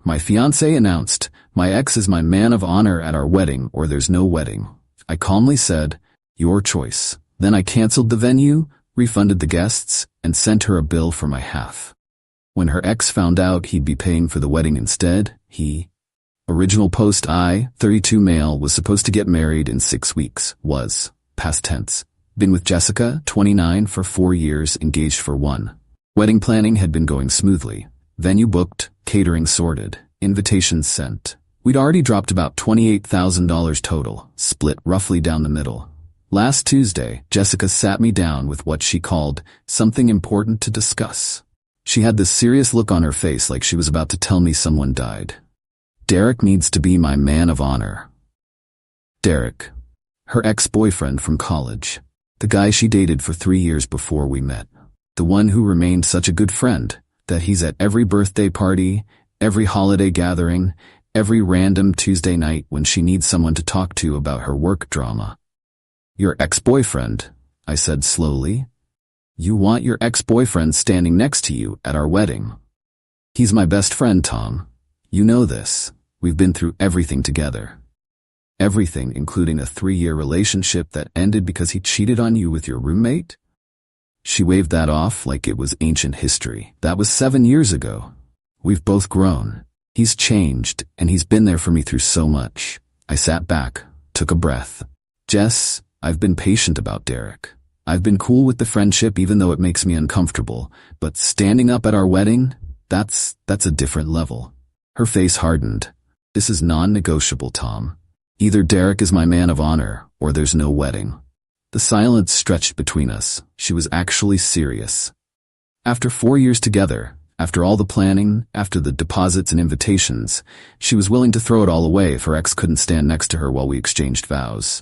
My fiancé announced, "My ex is my man of honor at our wedding or there's no wedding." I calmly said, "Your choice." Then I canceled the venue, refunded the guests, and sent her a bill for my half. When her ex found out he'd be paying for the wedding instead, Original post: I, 32 male, was supposed to get married in 6 weeks. Was, past tense. Been with Jessica, 29, for 4 years, engaged for 1. Wedding planning had been going smoothly. Venue booked, catering sorted, invitations sent. We'd already dropped about $28,000 total, split roughly down the middle. Last Tuesday, Jessica sat me down with what she called something important to discuss. She had this serious look on her face like she was about to tell me someone died. "Derek needs to be my man of honor." Derek. Her ex-boyfriend from college. The guy she dated for 3 years before we met. The one who remained such a good friend that he's at every birthday party, every holiday gathering, every random Tuesday night when she needs someone to talk to about her work drama. "Your ex-boyfriend," I said slowly. "You want your ex-boyfriend standing next to you at our wedding?" "He's my best friend, Tom. You know this. We've been through everything together. Everything, including a 3-year relationship that ended because he cheated on you with your roommate." She waved that off like it was ancient history. "That was 7 years ago. We've both grown. He's changed, and he's been there for me through so much." I sat back, took a breath. "Jess, I've been patient about Derek. I've been cool with the friendship even though it makes me uncomfortable, but standing up at our wedding, that's a different level." Her face hardened. "This is non-negotiable, Tom. Either Derek is my man of honor, or there's no wedding." The silence stretched between us. She was actually serious. After 4 years together, after all the planning, after the deposits and invitations, she was willing to throw it all away if her ex couldn't stand next to her while we exchanged vows.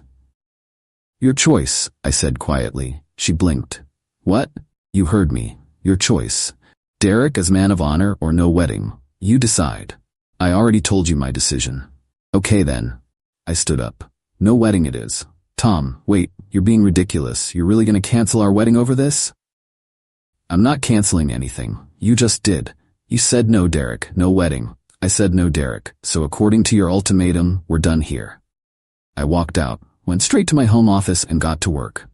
"Your choice," I said quietly. She blinked. "What?" "You heard me. Your choice. Derek as man of honor or no wedding. You decide." "I already told you my decision." "Okay then." I stood up. "No wedding it is." "Tom, wait, you're being ridiculous. You're really going to cancel our wedding over this?" "I'm not canceling anything. You just did. You said no, Derek, no wedding." I said no, Derek, so according to your ultimatum, we're done here. I walked out, went straight to my home office and got to work.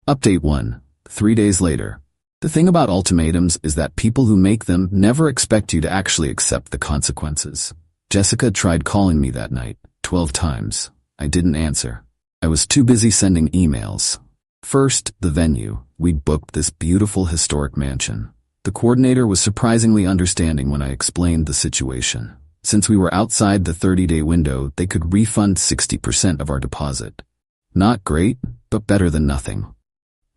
Update 1. 3 days later. The thing about ultimatums is that people who make them never expect you to actually accept the consequences. Jessica tried calling me that night, 12 times. I didn't answer. I was too busy sending emails. First, the venue. We'd booked this beautiful historic mansion. The coordinator was surprisingly understanding when I explained the situation. Since we were outside the 30-day window, they could refund 60% of our deposit. Not great, but better than nothing.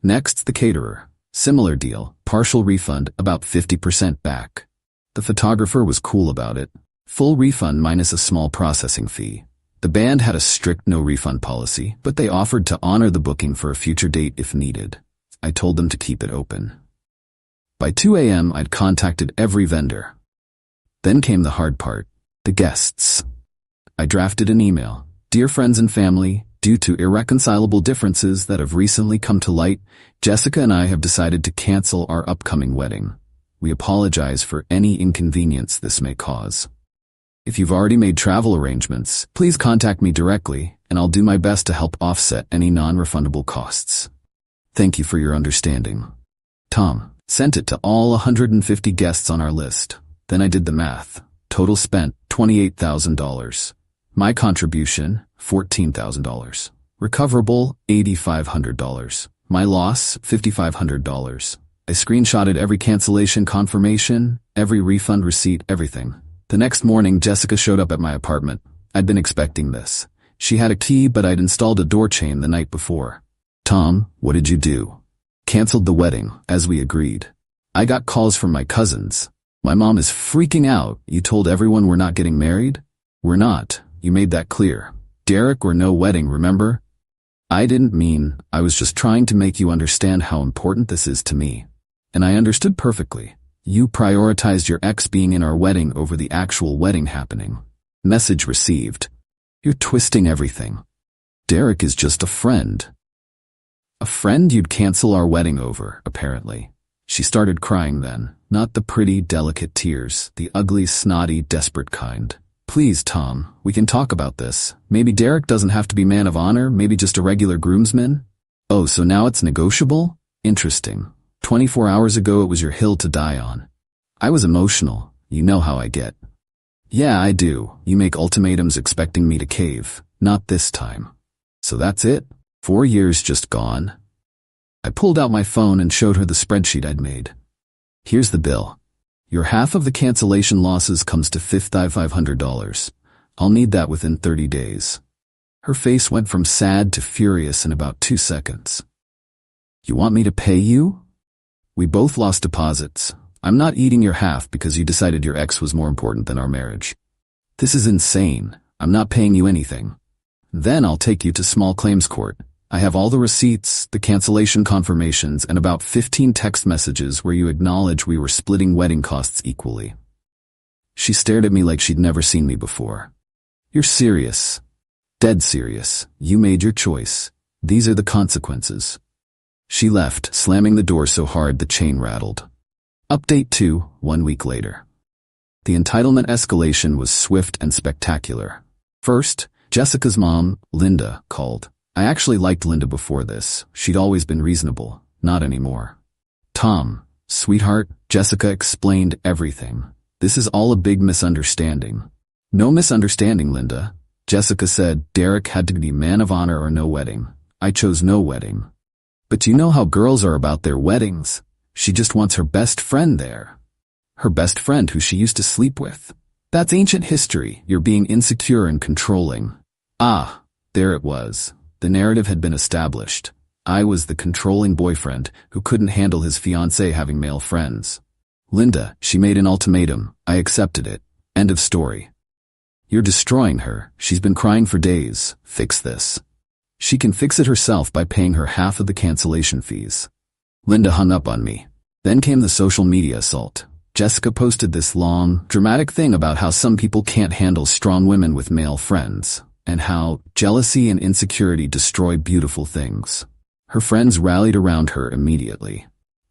Next, the caterer. Similar deal, partial refund, about 50% back. The photographer was cool about it. Full refund minus a small processing fee. The band had a strict no-refund policy, but they offered to honor the booking for a future date if needed. I told them to keep it open. By 2 a.m., I'd contacted every vendor. Then came the hard part, the guests. I drafted an email. "Dear friends and family, due to irreconcilable differences that have recently come to light, Jessica and I have decided to cancel our upcoming wedding. We apologize for any inconvenience this may cause. If you've already made travel arrangements, please contact me directly, and I'll do my best to help offset any non-refundable costs. Thank you for your understanding. Tom." Sent it to all 150 guests on our list. Then I did the math. Total spent, $28,000. My contribution, $14,000. Recoverable, $8,500. My loss, $5,500. I screenshotted every cancellation confirmation, every refund receipt, everything. The next morning, Jessica showed up at my apartment. I'd been expecting this. She had a key, but I'd installed a door chain the night before. "Tom, what did you do?" "Canceled the wedding, as we agreed. I got calls from my cousins. My mom is freaking out. You told everyone we're not getting married?" "We're not. You made that clear. Derek or no wedding, remember?" "I didn't mean. I was just trying to make you understand how important this is to me." And I understood perfectly. You prioritized your ex being in our wedding over the actual wedding happening. Message received. You're twisting everything. Derek is just a friend. A friend you'd cancel our wedding over, apparently. She started crying then. Not the pretty, delicate tears, the ugly, snotty, desperate kind. Please, Tom, we can talk about this. Maybe Derek doesn't have to be man of honor, maybe just a regular groomsman? Oh, so now it's negotiable? Interesting. 24 hours ago it was your hill to die on. I was emotional. You know how I get. Yeah, I do. You make ultimatums expecting me to cave. Not this time. So that's it? 4 years just gone? I pulled out my phone and showed her the spreadsheet I'd made. Here's the bill. Your half of the cancellation losses comes to $500. I'll need that within 30 days. Her face went from sad to furious in about 2 seconds. You want me to pay you? We both lost deposits. I'm not eating your half because you decided your ex was more important than our marriage. This is insane. I'm not paying you anything. Then I'll take you to small claims court. I have all the receipts, the cancellation confirmations, and about 15 text messages where you acknowledge we were splitting wedding costs equally. She stared at me like she'd never seen me before. You're serious. Dead serious. You made your choice. These are the consequences. She left, slamming the door so hard the chain rattled. Update 2, 1 week later. The entitlement escalation was swift and spectacular. First, Jessica's mom, Linda, called. I actually liked Linda before this. She'd always been reasonable. Not anymore. Tom, sweetheart, Jessica explained everything. This is all a big misunderstanding. No misunderstanding, Linda. Jessica said Derek had to be man of honor or no wedding. I chose no wedding. But you know how girls are about their weddings. She just wants her best friend there. Her best friend who she used to sleep with. That's ancient history. You're being insecure and controlling. Ah, there it was. The narrative had been established. I was the controlling boyfriend who couldn't handle his fiancée having male friends. Linda, she made an ultimatum. I accepted it. End of story. You're destroying her. She's been crying for days. Fix this. She can fix it herself by paying her half of the cancellation fees. Linda hung up on me. Then came the social media assault. Jessica posted this long, dramatic thing about how some people can't handle strong women with male friends, and how jealousy and insecurity destroy beautiful things. Her friends rallied around her immediately.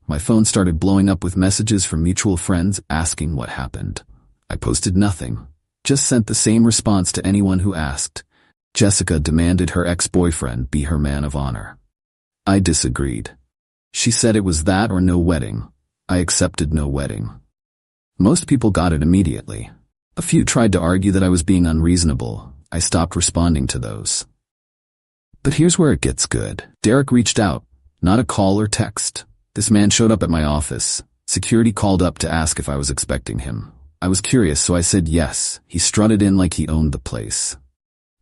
My phone started blowing up with messages from mutual friends asking what happened. I posted nothing. Just sent the same response to anyone who asked. Jessica demanded her ex-boyfriend be her man of honor. I disagreed. She said it was that or no wedding. I accepted no wedding. Most people got it immediately. A few tried to argue that I was being unreasonable. I stopped responding to those. But here's where it gets good. Derek reached out. Not a call or text. This man showed up at my office. Security called up to ask if I was expecting him. I was curious, so I said yes. He strutted in like he owned the place.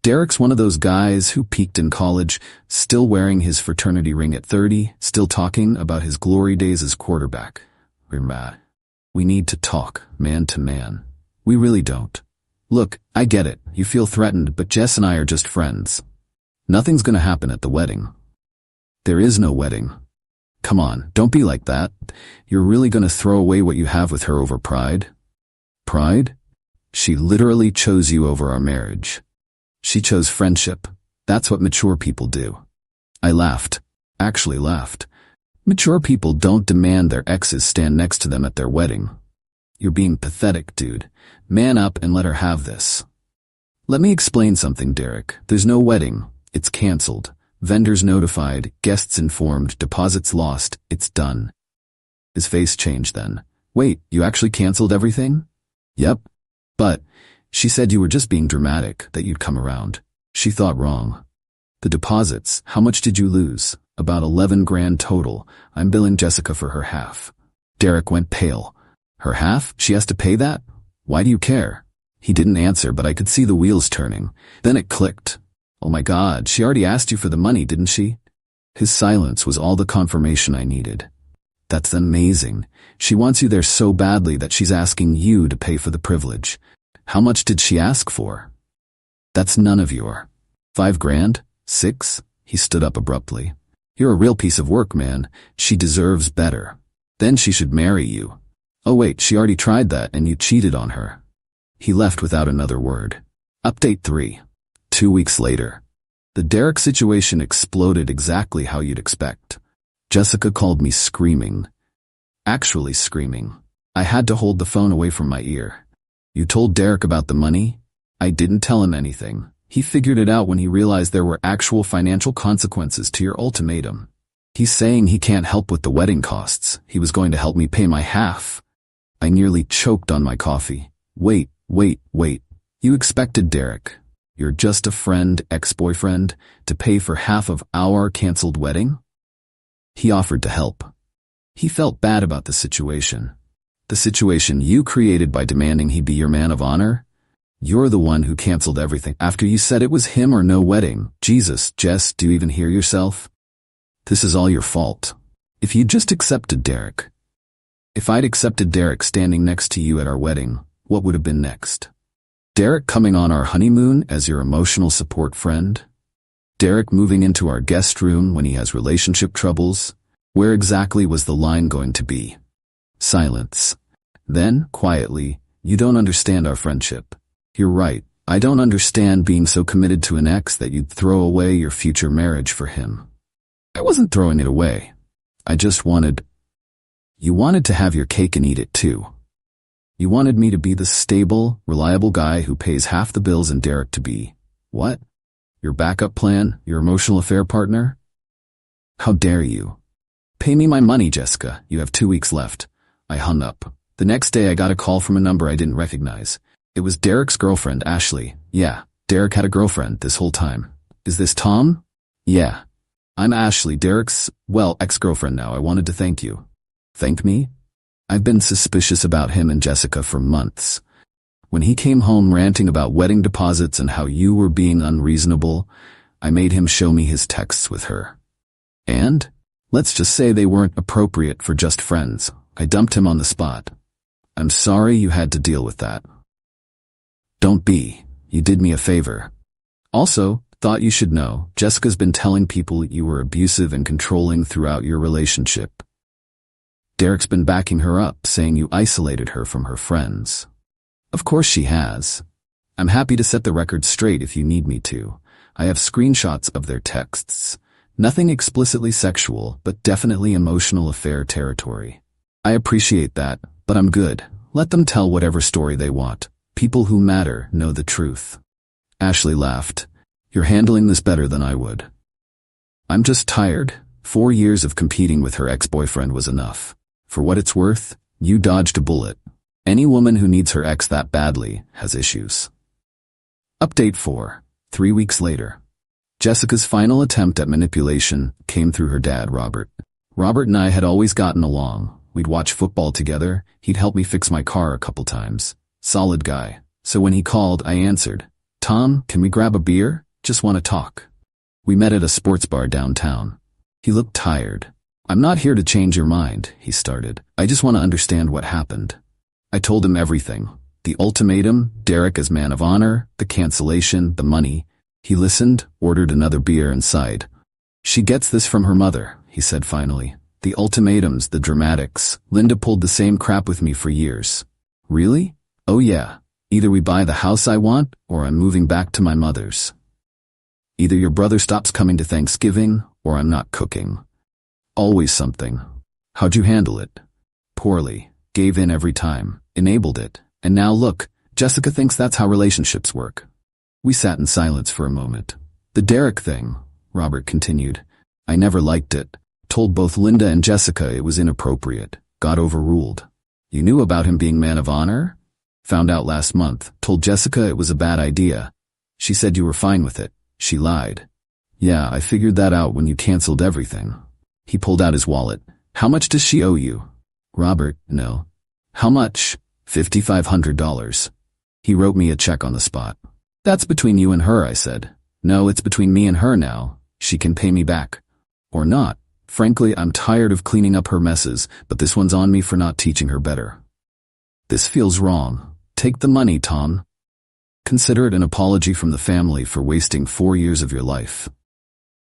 Derek's one of those guys who peaked in college, still wearing his fraternity ring at 30, still talking about his glory days as quarterback. We're mad. We need to talk, man to man. We really don't. Look, I get it. You feel threatened, but Jess and I are just friends. Nothing's gonna happen at the wedding. There is no wedding. Come on, don't be like that. You're really gonna throw away what you have with her over pride? Pride? She literally chose you over our marriage. She chose friendship. That's what mature people do. I laughed. Actually laughed. Mature people don't demand their exes stand next to them at their wedding. You're being pathetic, dude. Man up and let her have this. Let me explain something, Derek. There's no wedding. It's canceled. Vendors notified, guests informed, deposits lost. It's done. His face changed then. Wait, you actually canceled everything? Yep. But she said you were just being dramatic, that you'd come around. She thought wrong. The deposits, how much did you lose? About 11 grand total. I'm billing Jessica for her half. Derek went pale. Her half? She has to pay that? Why do you care? He didn't answer, but I could see the wheels turning. Then it clicked. Oh my God, she already asked you for the money, didn't she? His silence was all the confirmation I needed. That's amazing. She wants you there so badly that she's asking you to pay for the privilege. How much did she ask for? That's none of your. 5 grand? 6? He stood up abruptly. You're a real piece of work, man. She deserves better. Then she should marry you. Oh wait, she already tried that and you cheated on her. He left without another word. Update 3. 2 weeks later. The Derek situation exploded exactly how you'd expect. Jessica called me screaming. Actually screaming. I had to hold the phone away from my ear. You told Derek about the money? I didn't tell him anything. He figured it out when he realized there were actual financial consequences to your ultimatum. He's saying he can't help with the wedding costs. He was going to help me pay my half. I nearly choked on my coffee. Wait. You expected Derek, you're just a friend, ex-boyfriend, to pay for half of our canceled wedding? He offered to help. He felt bad about the situation. The situation you created by demanding he be your man of honor? You're the one who canceled everything after you said it was him or no wedding. Jesus, Jess, do you even hear yourself? This is all your fault. If you just accepted Derek. If I'd accepted Derek standing next to you at our wedding, what would have been next? Derek coming on our honeymoon as your emotional support friend? Derek moving into our guest room when he has relationship troubles? Where exactly was the line going to be? Silence. Then, quietly, you don't understand our friendship. You're right, I don't understand being so committed to an ex that you'd throw away your future marriage for him. I wasn't throwing it away. I just wanted... You wanted to have your cake and eat it too. You wanted me to be the stable, reliable guy who pays half the bills and Derek to be, what? Your backup plan? Your emotional affair partner? How dare you? Pay me my money, Jessica. You have 2 weeks left. I hung up. The next day I got a call from a number I didn't recognize. It was Derek's girlfriend, Ashley. Yeah, Derek had a girlfriend this whole time. Is this Tom? Yeah. I'm Ashley, Derek's, ex-girlfriend now. I wanted to thank you. Thank me? I've been suspicious about him and Jessica for months. When he came home ranting about wedding deposits and how you were being unreasonable, I made him show me his texts with her. And? Let's just say they weren't appropriate for just friends. I dumped him on the spot. I'm sorry you had to deal with that. Don't be. You did me a favor. Also, thought you should know, Jessica's been telling people you were abusive and controlling throughout your relationship. Derek's been backing her up, saying you isolated her from her friends. Of course she has. I'm happy to set the record straight if you need me to. I have screenshots of their texts. Nothing explicitly sexual, but definitely emotional affair territory. I appreciate that, but I'm good. Let them tell whatever story they want. People who matter know the truth. Ashley laughed. You're handling this better than I would. I'm just tired. 4 years of competing with her ex-boyfriend was enough. For what it's worth, you dodged a bullet. Any woman who needs her ex that badly has issues. Update 4. 3 weeks later. Jessica's final attempt at manipulation came through her dad, Robert. Robert and I had always gotten along. We'd watch football together. He'd help me fix my car a couple times. Solid guy. So when he called, I answered. Tom, can we grab a beer? Just want to talk. We met at a sports bar downtown. He looked tired. I'm not here to change your mind, he started. I just want to understand what happened. I told him everything. The ultimatum, Derek as man of honor, the cancellation, the money. He listened, ordered another beer and sighed. She gets this from her mother, he said finally. The ultimatums, the dramatics. Linda pulled the same crap with me for years. Really? Oh yeah. Either we buy the house I want, or I'm moving back to my mother's. Either your brother stops coming to Thanksgiving, or I'm not cooking. Always something. How'd you handle it? Poorly. Gave in every time. Enabled it. And now look, Jessica thinks that's how relationships work. We sat in silence for a moment. The Derek thing, Robert continued. I never liked it. Told both Linda and Jessica it was inappropriate. Got overruled. You knew about him being man of honor? Found out last month. Told Jessica it was a bad idea. She said you were fine with it. She lied. Yeah, I figured that out when you canceled everything. He pulled out his wallet. How much does she owe you? Robert, no. How much? $5,500. He wrote me a check on the spot. That's between you and her, I said. No, it's between me and her now. She can pay me back. Or not. Frankly, I'm tired of cleaning up her messes, but this one's on me for not teaching her better. This feels wrong. Take the money, Tom. Consider it an apology from the family for wasting 4 years of your life.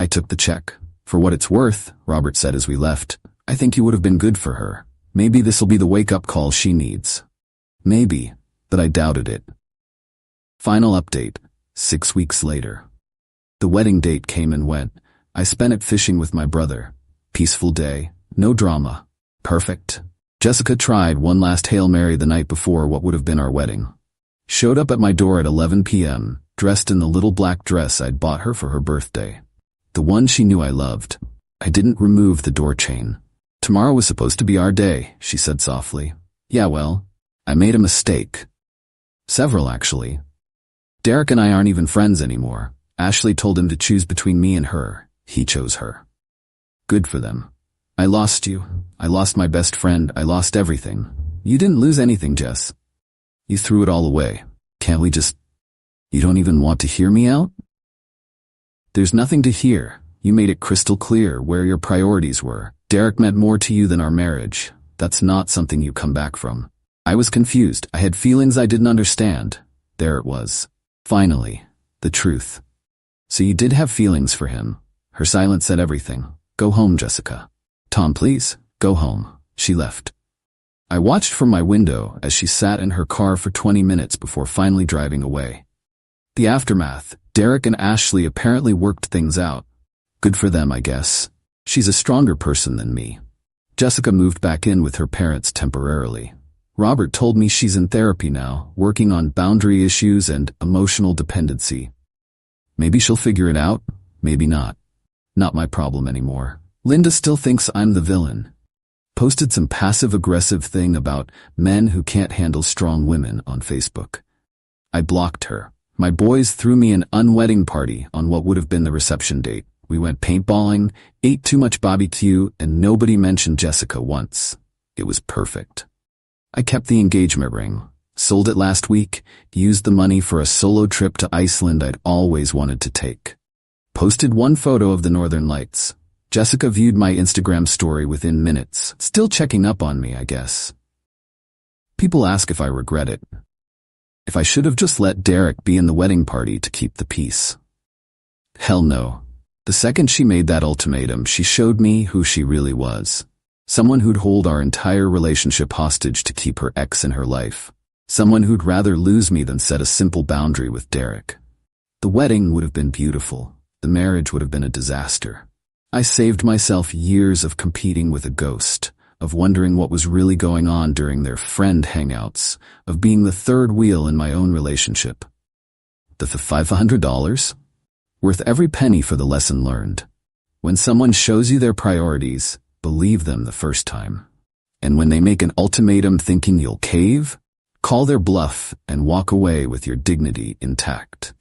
I took the check. For what it's worth, Robert said as we left, I think you would have been good for her. Maybe this'll be the wake-up call she needs. Maybe, but I doubted it. Final update, 6 weeks later. The wedding date came and went. I spent it fishing with my brother. Peaceful day, no drama. Perfect. Jessica tried one last Hail Mary the night before what would have been our wedding. Showed up at my door at 11 p.m., dressed in the little black dress I'd bought her for her birthday. The one she knew I loved. I didn't remove the door chain. Tomorrow was supposed to be our day, she said softly. Yeah, well, I made a mistake. Several, actually. Derek and I aren't even friends anymore. Ashley told him to choose between me and her. He chose her. Good for them. I lost you. I lost my best friend. I lost everything. You didn't lose anything, Jess. You threw it all away. Can't we just... You don't even want to hear me out? There's nothing to hear. You made it crystal clear where your priorities were. Derek meant more to you than our marriage. That's not something you come back from. I was confused. I had feelings I didn't understand. There it was. Finally, the truth. So you did have feelings for him. Her silence said everything. Go home, Jessica. Tom, please, go home. She left. I watched from my window as she sat in her car for 20 minutes before finally driving away. The aftermath. Derek and Ashley apparently worked things out. Good for them, I guess. She's a stronger person than me. Jessica moved back in with her parents temporarily. Robert told me she's in therapy now, working on boundary issues and emotional dependency. Maybe she'll figure it out, maybe not. Not my problem anymore. Linda still thinks I'm the villain. Posted some passive-aggressive thing about men who can't handle strong women on Facebook. I blocked her. My boys threw me an unwedding party on what would have been the reception date. We went paintballing, ate too much barbecue, and nobody mentioned Jessica once. It was perfect. I kept the engagement ring, sold it last week, used the money for a solo trip to Iceland I'd always wanted to take. Posted one photo of the Northern Lights. Jessica viewed my Instagram story within minutes, still checking up on me, I guess. People ask if I regret it. If I should have just let Derek be in the wedding party to keep the peace. Hell no. The second she made that ultimatum, she showed me who she really was. Someone who'd hold our entire relationship hostage to keep her ex in her life. Someone who'd rather lose me than set a simple boundary with Derek. The wedding would have been beautiful. The marriage would have been a disaster. I saved myself years of competing with a ghost, of wondering what was really going on during their friend hangouts, of being the third wheel in my own relationship. The $500? Worth every penny for the lesson learned. When someone shows you their priorities, believe them the first time. And when they make an ultimatum thinking you'll cave, call their bluff and walk away with your dignity intact.